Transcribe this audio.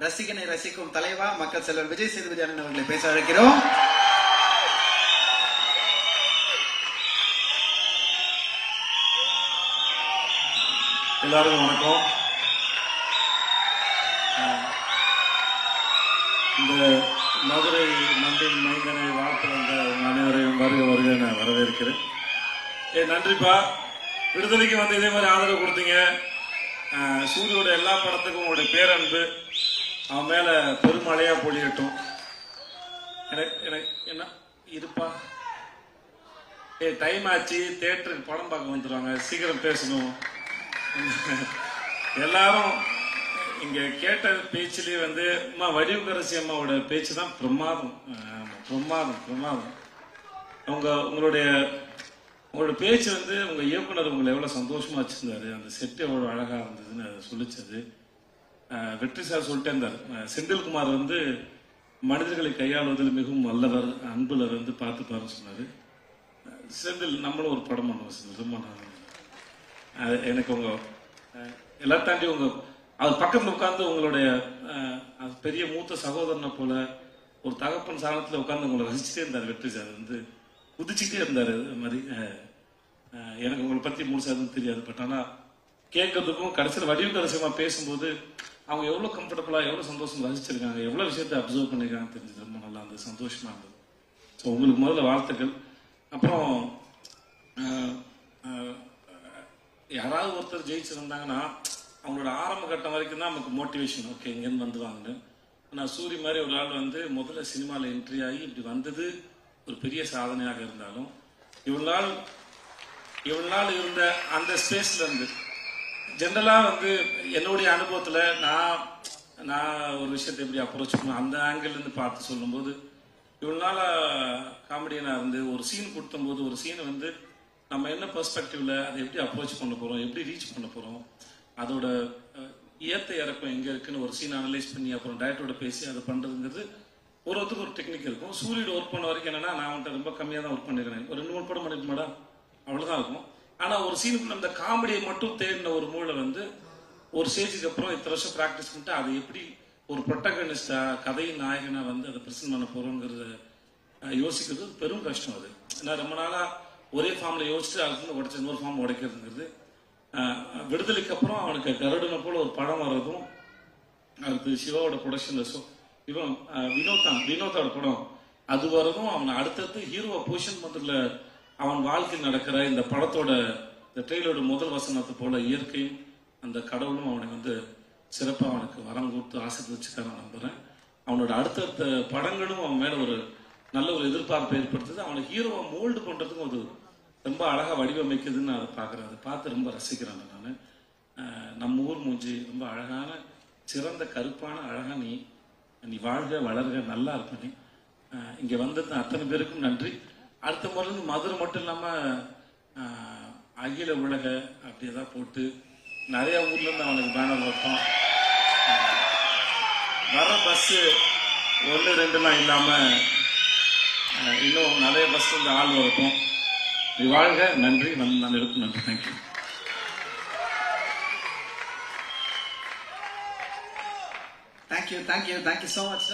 ரசிகனை ரசிக்கும் தலைவா மக்கள் செல்வர் விஜய் சேதுபதி அண்ணன் அவர்களை பேச அழைக்கிறோம். எல்லாருக்கும் வணக்கம். இந்த மதுரை மண்ணின் மைந்தனை வாழ்த்து வந்த அனைவரையும் வருக வருக நான் வரவேற்கிறேன். நன்றிப்பா. விடுதலைக்கு வந்து இதே மாதிரி ஆதரவு கொடுத்தீங்க. சூரியோட எல்லா படத்துக்கும் உங்களுடைய பேரன்பு அவன் மேல பெருமழையா பொழியட்டும். எனக்கு என்ன இருப்பா, டைம் ஆச்சு, தியேட்டருக்கு படம் பார்க்க வந்துடுவாங்க, சீக்கிரம் பேசணும். எல்லாரும் இங்க கேட்ட பேச்சிலே வந்து அம்மா வடிவுக்கரசி அம்மாவோட பேச்சு தான் பிரமாதம் பிரமாதம் பிரமாதம். உங்களோட பேச்சு வந்து உங்க இயக்குனர் உங்களை எவ்வளவு சந்தோஷமா வச்சிருந்தாரு, அந்த செட் எவ்வளவு அழகா இருந்ததுன்னு சொல்லிச்சது. வெற்றி சார் சொல்லிட்டே இருந்தார், செந்தில்குமார் வந்து மனிதர்களை கையாளுவதில் மிகவும் வல்லவர், அன்புல வந்து பார்த்துப்பாருன்னு சொன்னாரு. செந்தில் நம்மளும் ஒரு படம் பண்ணுவோம் செந்தில், ரொம்ப நான் எனக்கு உங்க எல்லாரும் தாண்டி உங்க அவர் பக்கத்துல உட்கார்ந்து உங்களுடைய பெரிய மூத்த சகோதரனை போல ஒரு தகப்பன் சாணத்துல உட்கார்ந்து உங்களை ரசிச்சுட்டே இருந்தார். வெற்றி சார் வந்து குதிச்சுட்டே இருந்தாரு. அது மாதிரி எனக்கு உங்களை பத்தி முழுசா எதுவும் தெரியாது, பட் ஆனா கேட்கறதுக்கும் கடைசியில் வடிவுக்கரசியமா பேசும்போது அவங்க எவ்வளவு கம்ஃபர்டபுளா எவ்வளவு சந்தோஷமா ரசிச்சிருக்காங்க, எவ்வளவு விஷயத்தை அப்சர்வ் பண்ணிருக்காங்க தெரிஞ்சது. ரொம்ப நல்லா இருந்தது, சந்தோஷமா இருந்தது. ஸோ உங்களுக்கு முதல்ல வாழ்த்துக்கள். அப்புறம் யாராவது ஒருத்தர் ஜெயிச்சிருந்தாங்கன்னா அவங்களோட ஆரம்ப கட்டம் வரைக்கும் தான் நமக்கு மோட்டிவேஷன், ஓகே இங்கேருந்து வந்துவாங்க. ஆனால் சூரி மாதிரி ஒரு ஆள் வந்து முதல்ல சினிமாவில் என்ட்ரி ஆகி இப்படி வந்தது ஒரு பெரிய சாதனையாக இருந்தாலும் இவ்வளவு நாள் இருந்த அந்த ஸ்பேஸ்ல இருந்து ஜென்ரலா வந்து என்னுடைய அனுபவத்துல நான் ஒரு விஷயத்தை எப்படி அப்ரோச் பண்ணுவேன் அந்த ஆங்கிள் இருந்து பார்த்து சொல்லும்போது, இவ்வளவு நாள் காமெடியனா இருந்து ஒரு சீன் கொடுத்தும் போது ஒரு சீனை வந்து நம்ம என்ன பெர்ஸ்பெக்டிவ்ல அதை எப்படி அப்ரோச் பண்ண போறோம், எப்படி ரீச் பண்ண போறோம், அதோட ஏத்த இறக்கம் எங்க இருக்குன்னு ஒரு சீன் அனலைஸ் பண்ணி அப்புறம் டைரக்டரோட பேசி அதை பண்றதுங்கிறது ஒருத்தருக்கு ஒரு டெக்னிக் இருக்கும். சூரியோட ஒர்க் பண்ண வரைக்கும் என்னன்னா நான் வந்துட்டு ரொம்ப கம்மியாக தான் ஒர்க் பண்ணிருக்கேன், ஒரு 2-3 படம் பண்ணிட்டு மேடம் அவ்வளவுதான் இருக்கும். ஆனா ஒரு சீனுக்குள்ள அந்த காமெடியை மட்டும் தேடின ஒரு மூளை வந்து ஒரு ஸ்டேஜுக்கு அப்புறம் இத்தனை வருஷம் பிராக்டிஸ் பண்ணிட்டு அதை எப்படி ஒரு ப்ரொட்டகனிஸ்டா கதையின் நாயகனா வந்து அதை பிரசன்ட் பண்ண போறோங்கிறத யோசிக்கிறது பெரும் கஷ்டம். அது ஏன்னா ரொம்ப நாளா ஒரே ஃபார்ம்ல யோசிச்சுட்டு அதுக்கு உடைச்சு இன்னொரு ஃபார்ம் உடைக்கிறதுங்கிறது. விடுதலைக்கு அப்புறம் அவனுக்கு கருடனை போல ஒரு படம் வர்றதும், அதுக்கு சிவாவோட ப்ரொடக்ஷன்ல இவன் வினோதோட படம் அது வரதும், அவனை அடுத்தடுத்து ஹீரோவை பொசிஷன் பண்றதுல அவன் வாழ்க்கையில் நடக்கிற இந்த படத்தோட இந்த ட்ரெயிலோட முதல் வசனத்தை போல இயற்கையும் அந்த கடவுளும் அவனுக்கு வந்து சிறப்பாக அவனுக்கு வரம் கொடுத்து ஆசீர்வதிச்சுக்கார நம்புறேன். அவனோட அடுத்தடுத்த படங்களும் அவன் மேல ஒரு நல்ல ஒரு எதிர்பார்ப்பை ஏற்படுத்துது. அவனுக்கு ஹீரோவை மோல்டு பண்றதுக்கும் அது ரொம்ப அழகா வடிவமைக்குதுன்னு நான் அதை பார்க்குறேன். அதை பார்த்து ரொம்ப ரசிக்கிறேன் நான். நம்ம ஊர் மூஞ்சி ரொம்ப அழகான சிறந்த கருப்பான அழகா நீ வாழ்க வளர்க நல்லா இருப்ப. நீ இங்க வந்தது அத்தனை பேருக்கும் நன்றி. அடுத்த முறை மதுரை மட்டும் இல்லாம அகில உலக அப்படியேதான் போட்டு நிறைய ஊர்ல இருந்து அவனுக்கு பேனர் வைப்போம். வர பஸ் 1-2 இல்லாம இன்னும் நிறைய பஸ் வந்து ஆள் வரட்டும். நீ வாழ்க. நன்றி. நான் இருக்கும். நன்றி. Thank you. Thank you so much.